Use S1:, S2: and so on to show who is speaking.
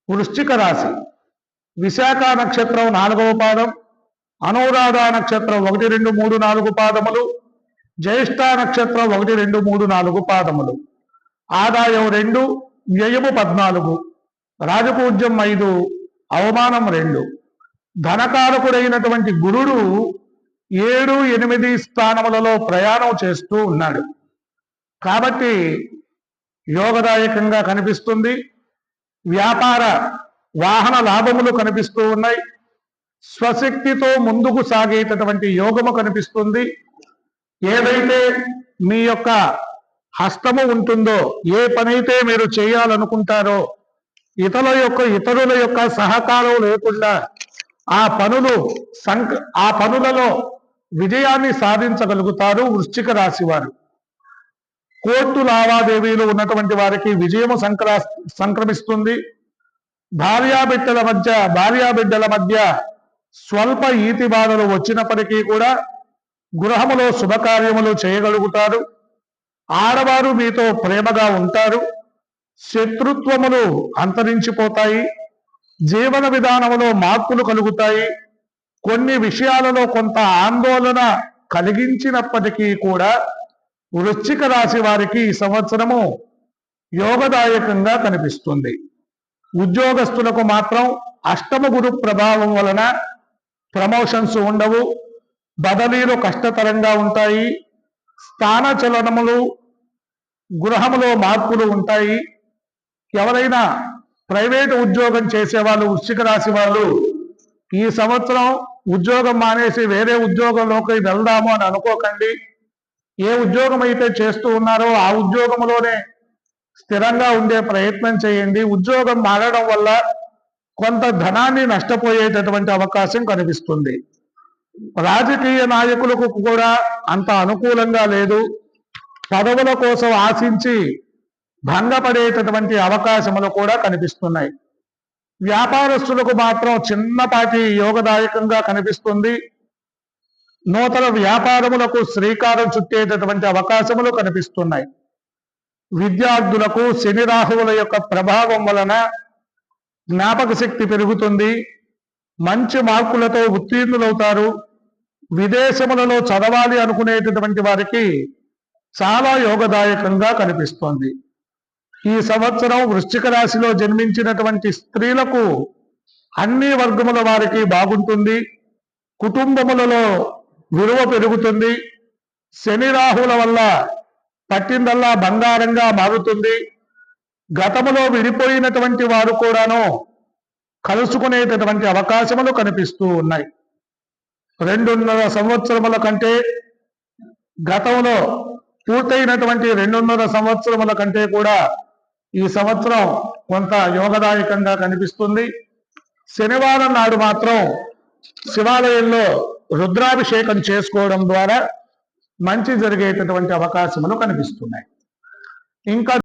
S1: వృశ్చిక రాశి విశాఖ నక్షత్రం 4వ పాదం, అనురాధ నక్షత్రం 1, 2, 3, 4 పాదములు, జ్యేష్ఠ నక్షత్రం 1, 2, 3, 4 పాదములు. ఆదాయం 2, వ్యయము 14, రాజపూజ్యం 5, అవమానం 2. ధనకారకుడైనటువంటి గురుడు 7, 8 స్థానములలో ప్రయాణం చేస్తూ ఉన్నాడు కాబట్టి యోగదాయకంగా కనిపిస్తుంది. వ్యాపార వాహన లాభములు కనిపిస్తూ ఉన్నాయి. స్వశక్తితో ముందుకు సాగేటటువంటి యోగము కనిపిస్తుంది. ఏదైతే మీ యొక్క హస్తము ఉంటుందో, ఏ పనైతే మీరు చేయాలనుకుంటారో, ఇతరుల యొక్క సహకారం లేకుండా ఆ పనులలో విజయాన్ని సాధించగలుగుతారు వృశ్చిక రాశి వారు. కోర్టు లావాదేవీలు ఉన్నటువంటి వారికి విజయము సంక్రమిస్తుంది. భార్యాబిడ్డల మధ్య స్వల్ప ఈతి బాధలు వచ్చినప్పటికీ కూడా గృహములో శుభకార్యములు చేయగలుగుతారు. ఆడవారు మీతో ప్రేమగా ఉంటారు. శత్రుత్వములు అంతరించిపోతాయి. జీవన విధానములో మార్పులు కలుగుతాయి. కొన్ని విషయాలలో కొంత ఆందోళన కలిగించినప్పటికీ కూడా వృశ్చిక రాశి వారికి ఈ సంవత్సరము యోగదాయకంగా కనిపిస్తుంది. ఉద్యోగస్తులకు మాత్రం అష్టమ గురు ప్రభావం వలన ప్రమోషన్స్ ఉండవు. బదిలీలు కష్టతరంగా ఉంటాయి. స్థాన చలనములు, గృహములో మార్పులు ఉంటాయి. ఎవరైనా ప్రైవేటు ఉద్యోగం చేసేవాళ్ళు వృశ్చిక రాశి వాళ్ళు ఈ సంవత్సరం ఉద్యోగం మానేసి వేరే ఉద్యోగంలోకి వెళ్దాము అని అనుకోకండి. ఏ ఉద్యోగం అయితే చేస్తూ ఉన్నారో ఆ ఉద్యోగంలోనే స్థిరంగా ఉండే ప్రయత్నం చేయండి. ఉద్యోగం మారడం వల్ల కొంత ధనాన్ని నష్టపోయేటటువంటి అవకాశం కనిపిస్తుంది. రాజకీయ నాయకులకు కూడా అంత అనుకూలంగా లేదు. పదవుల కోసం ఆశించి భంగపడేటటువంటి అవకాశములు కూడా కనిపిస్తున్నాయి. వ్యాపారస్తులకు మాత్రం చిన్నపాటి యోగదాయకంగా కనిపిస్తుంది. నూతన వ్యాపారములకు శ్రీకారం చుట్టేటటువంటి అవకాశములు కనిపిస్తున్నాయి. విద్యార్థులకు శని రాహువుల యొక్క ప్రభావం వలన జ్ఞాపక శక్తి పెరుగుతుంది. మంచి మార్కులతో ఉత్తీర్ణులవుతారు. విదేశములలో చదవాలి అనుకునేటటువంటి వారికి చాలా యోగదాయకంగా కనిపిస్తోంది. ఈ సంవత్సరం వృశ్చిక రాశిలో జన్మించినటువంటి స్త్రీలకు అన్ని వర్గముల వారికి బాగుంటుంది. కుటుంబములలో విలువ పెరుగుతుంది. శని రాహుల వల్ల పట్టిందల్లా బంగారంగా మారుతుంది. గతములో విడిపోయినటువంటి వారు కూడాను కలుసుకునేటటువంటి అవకాశములు కనిపిస్తూ ఉన్నాయి. 2.5 సంవత్సరముల కంటే గతంలో పూర్తయినటువంటి 2.5 సంవత్సరముల కంటే కూడా ఈ సంవత్సరం కొంత యోగదాయకంగా కనిపిస్తుంది. శనివారం నాడు మాత్రం శివాలయంలో రుద్రాభిషేకం చేసుకోవడం ద్వారా మంచి జరిగేటటువంటి అవకాశములు కనిపిస్తున్నాయి. ఇంకా